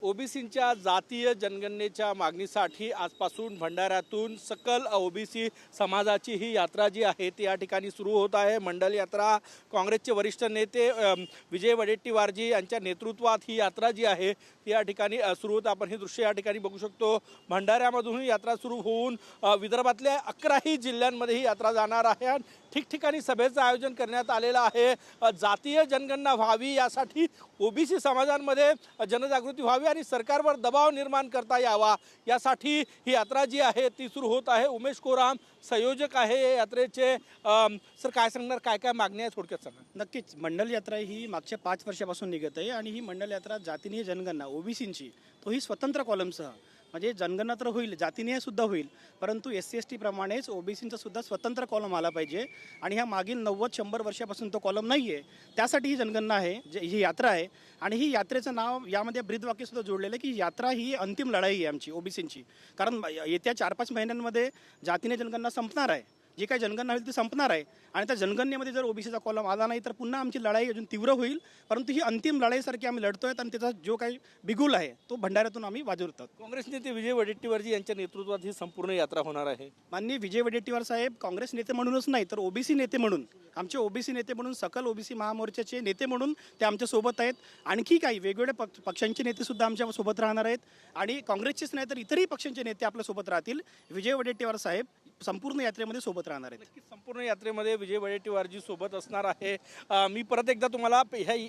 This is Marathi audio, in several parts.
ओबीसींच्या जातीय जनगणनेच्या मागणीसाठी आजपासून भंडाऱ्यातून सकल ओबीसी समाजाची ही यात्रा जी आहे ती या ठिकाणी सुरू होत आहे। मंडल यात्रा काँग्रेसचे वरिष्ठ नेते विजय वडेट्टीवारजी यांच्या नेतृत्वात ही यात्रा जी आहे ती या ठिकाणी सुरू होत। आपण हे दृश्य या ठिकाणी बघू शकतो। भंडाऱ्यामधून ही यात्रा सुरू होऊन विदर्भातल्या 11ही जिल्ह्यांमध्ये ही यात्रा जाणार आहे। ठिकठिकाणी सभेचं आयोजन करण्यात आलेलं आहे। जातीय जनगणना व्हावी यासाठी ओबीसी समाजांमध्ये जनजागृती व्हावी आणि सरकारवर दबाव निर्माण करता यावा यासाठी ही यात्रा जी आहे ती सुरू होत आहे। उमेश कोराम संयोजक आहे या यात्रेचे। सर काय सांगणार, काय काय मागणी आहे थोडक्यात सांगा। नक्कीच मंडल यात्रा ही मागच्या 5 वर्षापासून निघत आहे आणि ही मंडल यात्रा जातीनीय जनगणना ओबीसींची तोही स्वतंत्र कॉलमसह म्हणजे जनगणना तर होईल, जातीनीय सुद्धा होईल, परंतु SC/ST प्रमाणेच ओबीसींचा सुद्धा स्वतंत्र कॉलम आला पाहिजे आणि ह्या मागील 90-100 वर्षापासून तो कॉलम नाही आहे। त्यासाठी ही जनगणना आहे, ही यात्रा आहे आणि ही यात्रेचं नाव यामध्ये ब्रीदवाक्य सुद्धा जोडलेलं आहे की यात्रा ही अंतिम लढाई आहे आमची ओबीसींची। कारण येत्या 4-5 महिन्यांमध्ये जातीय जनगणना संपणार आहे, जी काही जनगणना होईल ती संपणार आहे आणि त्या जनगणनेमध्ये जर ओबीसीचा कॉलम आला नाही तर पुन्हा आमची लढाई अजून तीव्र होईल। परंतु ही अंतिम लढाईसारखी आम्ही लढतोय आणि त्याचा जो काही बिगुल आहे तो भंडाऱ्यातून आम्ही वाजवतो। काँग्रेस नेते विजय वडेट्टीवारजी यांच्या नेतृत्वात ही संपूर्ण यात्रा होणार आहे। माननीय विजय वडेट्टीवार साहेब काँग्रेस नेते म्हणूनच नाही तर ओबीसी नेते म्हणून, आमचे ओबीसी नेते म्हणून, सकल ओबीसी महामोर्चाचे नेते म्हणून ते आमच्या सोबत आहेत। आणखी काही वेगवेगळ्या पक्षांचे नेते सुद्धा आमच्या सोबत राहणार आहेत आणि काँग्रेसचेच नाही तर इतरही पक्षांचे नेते आपल्या सोबत राहतील। विजय वडेट्टीवार साहेब संपूर्ण यात्रेमध्ये सोबत राहणार आहेत। नक्की संपूर्ण यात्रेमध्ये विजय वडेट्टीवारजी सोबत असणार आहे। मी परत एकदा तुम्हाला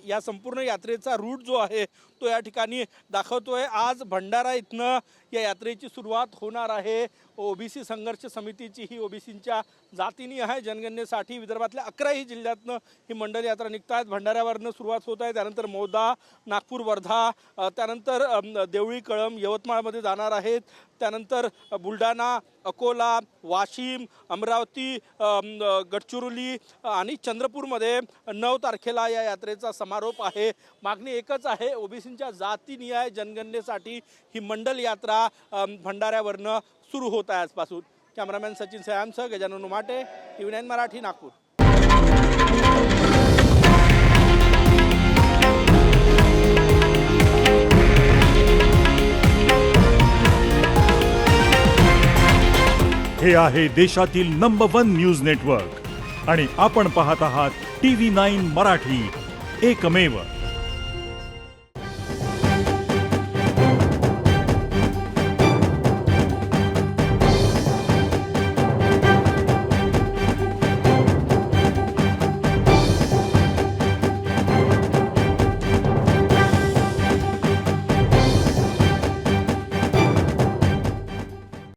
या संपूर्ण यात्रेचा रूट जो आहे तो या ठिकाणी दाखवतोय। आज भंडारा इथनं या यात्रेची सुरुवात होणार आहे। ओबीसी संघर्ष समितीची ही ओबीसींच्या जातीनी आहे जनगणनेसाठी विदर्भातल्या 11ही जिल्ह्यातनं ही मंडल यात्रा निघत आहेत। भंडाऱ्यावरनं सुरुवात होत आहे, त्यानंतर मौदा, नागपूर, वर्धा, त्यानंतर देवळी, कळंब, यवतमाळमध्ये जाणार आहेत, त्यानंतर बुलढाणा, अकोला, वाशिम, अमरावती, गडचिरोली आणि चंद्रपूरमध्ये 9 तारखेला या यात्रेचा समारोप आहे। मागणी एकच आहे, ओबीसींच्या जातीनिहाय जनगणनेसाठी ही मंडल यात्रा भंडाऱ्यावरनं सुरू होत आहे आजपासून। कॅमेरामॅन सचिन सयामसह गजानन उमाटे, TV9 मराठी, नागपूर। हे आहे देशातील नंबर 1 न्यूज नेटवर्क आणि आपण पाहत आहात TV9 मराठी, एकमेव।